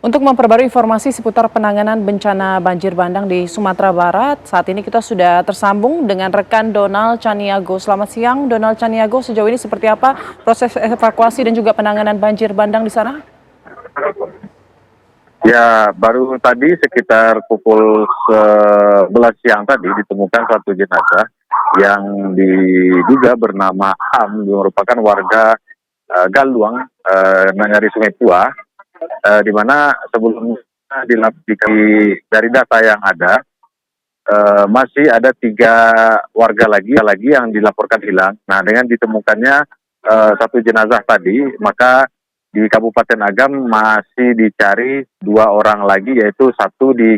Untuk memperbarui informasi seputar penanganan bencana banjir bandang di Sumatera Barat, saat ini kita sudah tersambung dengan rekan Donald Caniago. Selamat siang, Donald Caniago. Sejauh ini seperti apa proses evakuasi dan juga penanganan banjir bandang di sana? Ya, baru tadi sekitar pukul 11 siang tadi ditemukan satu jenazah yang diduga bernama Am, merupakan warga Galuang, Nangari Sungai Tua, di mana sebelumnya dari data yang ada, masih ada 3 warga lagi yang dilaporkan hilang. Nah, dengan ditemukannya satu jenazah tadi, maka di Kabupaten Agam masih dicari 2 orang lagi, yaitu satu di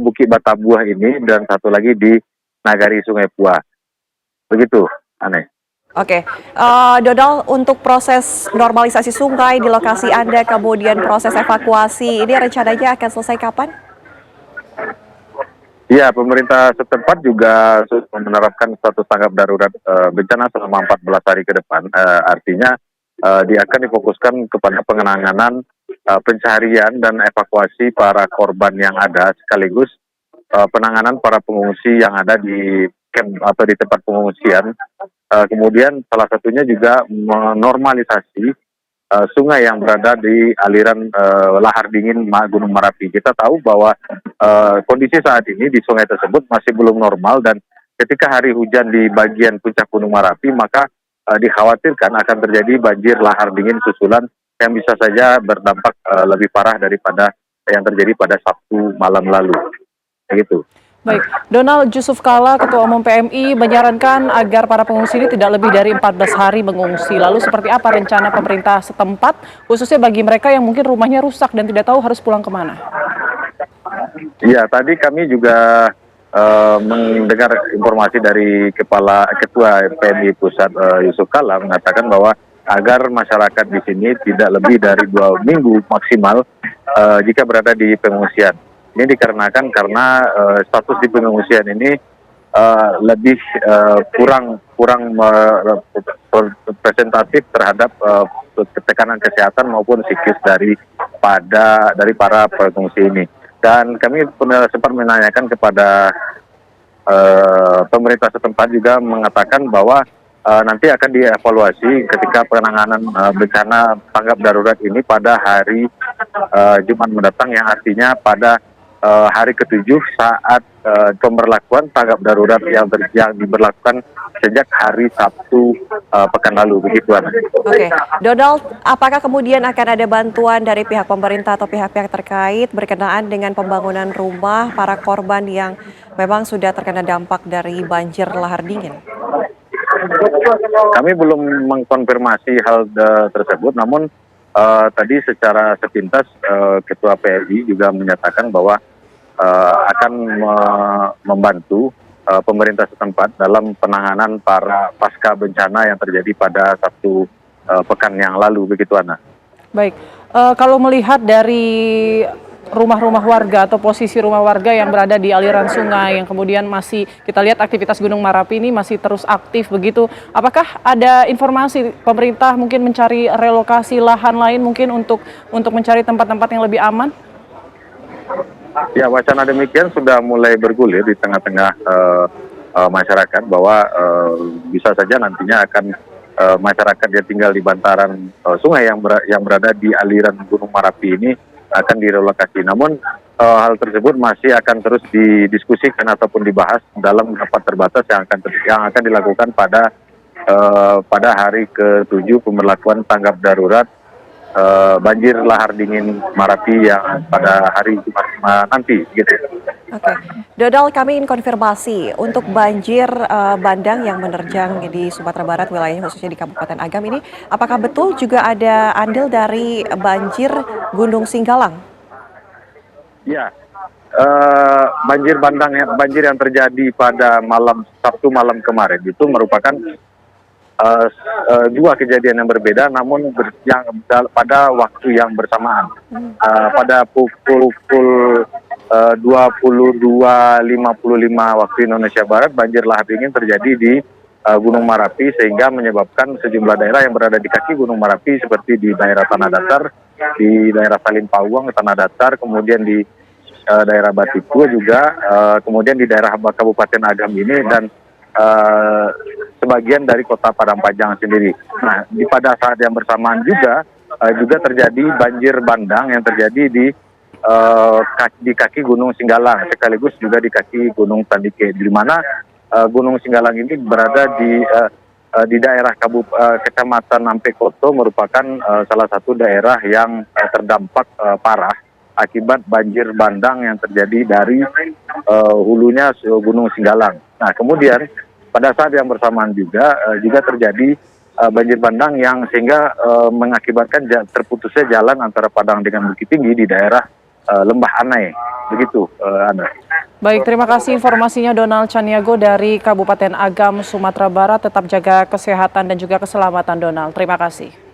Bukit Batabuah ini dan satu lagi di Nagari Sungai Pua. Begitu, Aneh. Oke, Donald, untuk proses normalisasi sungai di lokasi Anda, kemudian proses evakuasi, ini rencananya akan selesai kapan? Ya, pemerintah setempat juga sudah menerapkan status tanggap darurat bencana selama 14 hari ke depan. Artinya dia akan difokuskan kepada penanganan pencarian dan evakuasi para korban yang ada, sekaligus penanganan para pengungsi yang ada di camp atau di tempat pengungsian. Kemudian salah satunya juga menormalisasi sungai yang berada di aliran lahar dingin Gunung Merapi. Kita tahu bahwa kondisi saat ini di sungai tersebut masih belum normal, dan ketika hari hujan di bagian puncak Gunung Merapi, maka dikhawatirkan akan terjadi banjir lahar dingin susulan yang bisa saja berdampak lebih parah daripada yang terjadi pada Sabtu malam lalu. Begitu. Baik, Donald, Jusuf Kalla, Ketua Umum PMI, menyarankan agar para pengungsi ini tidak lebih dari 14 hari mengungsi. Lalu seperti apa rencana pemerintah setempat, khususnya bagi mereka yang mungkin rumahnya rusak dan tidak tahu harus pulang kemana? Iya, tadi kami juga mendengar informasi dari Ketua PMI Pusat Yusuf Kalla mengatakan bahwa agar masyarakat di sini tidak lebih dari 2 minggu maksimal jika berada di pengungsian. Ini dikarenakan karena status di pengungsian ini lebih kurang representatif terhadap tekanan kesehatan maupun psikis dari para pengungsi ini. Dan kami sempat menanyakan kepada pemerintah setempat, juga mengatakan bahwa nanti akan dievaluasi ketika penanganan bencana tanggap darurat ini pada hari Jumat mendatang, yang artinya pada hari ke-7 saat pemberlakuan tanggap darurat yang diberlakukan sejak hari Sabtu pekan lalu. Begitu, Ana. Oke, Donald, apakah kemudian akan ada bantuan dari pihak pemerintah atau pihak-pihak terkait berkenaan dengan pembangunan rumah para korban yang memang sudah terkena dampak dari banjir lahar dingin? Kami belum mengkonfirmasi hal tersebut, namun tadi secara sepintas Ketua PLI juga menyatakan bahwa akan membantu pemerintah setempat dalam penanganan para pasca bencana yang terjadi pada Sabtu pekan yang lalu. Begitu, Ana. Baik, kalau melihat dari rumah-rumah warga atau posisi rumah warga yang berada di aliran sungai yang kemudian masih kita lihat aktivitas Gunung Merapi ini masih terus aktif begitu, apakah ada informasi pemerintah mungkin mencari relokasi lahan lain mungkin untuk mencari tempat-tempat yang lebih aman? Ya, wacana demikian sudah mulai bergulir di tengah-tengah masyarakat bahwa bisa saja nantinya akan masyarakat yang tinggal di bantaran sungai yang berada di aliran Gunung Merapi ini akan direlokasi. Namun hal tersebut masih akan terus didiskusikan ataupun dibahas dalam rapat terbatas yang akan dilakukan pada hari ke-7 pemberlakuan tanggap darurat banjir lahar dingin Merapi yang pada hari Jumat nanti, gitu. Oke, Donald, kami ingin konfirmasi untuk banjir bandang yang menerjang di Sumatera Barat, wilayahnya khususnya di Kabupaten Agam ini, apakah betul juga ada andil dari banjir Gunung Singgalang? Ya, banjir yang terjadi pada Sabtu malam kemarin itu merupakan 2 kejadian yang berbeda, namun pada waktu yang bersamaan. Pada pukul 22.55 waktu Indonesia Barat, banjir lahar dingin terjadi di Gunung Merapi, sehingga menyebabkan sejumlah daerah yang berada di kaki Gunung Merapi seperti di daerah Tanah Datar di daerah Salim Pawang, Tanah Datar, kemudian di daerah Batipu juga, kemudian di daerah Kabupaten Agam ini, dan sebagian dari kota Padang Panjang sendiri. Nah, pada saat yang bersamaan juga terjadi banjir bandang yang terjadi di kaki Gunung Singgalang, sekaligus juga di kaki Gunung Tandike, di mana Gunung Singgalang ini berada di daerah Kecamatan Nampekoto, merupakan salah satu daerah yang terdampak parah akibat banjir bandang yang terjadi dari hulunya Gunung Singgalang. Nah, kemudian pada saat yang bersamaan juga terjadi banjir bandang yang sehingga mengakibatkan terputusnya jalan antara Padang dengan Bukit Tinggi di daerah Lembah Anai. Begitu, Ana. Baik, terima kasih informasinya Donald Caniago dari Kabupaten Agam, Sumatera Barat. Tetap jaga kesehatan dan juga keselamatan, Donald. Terima kasih.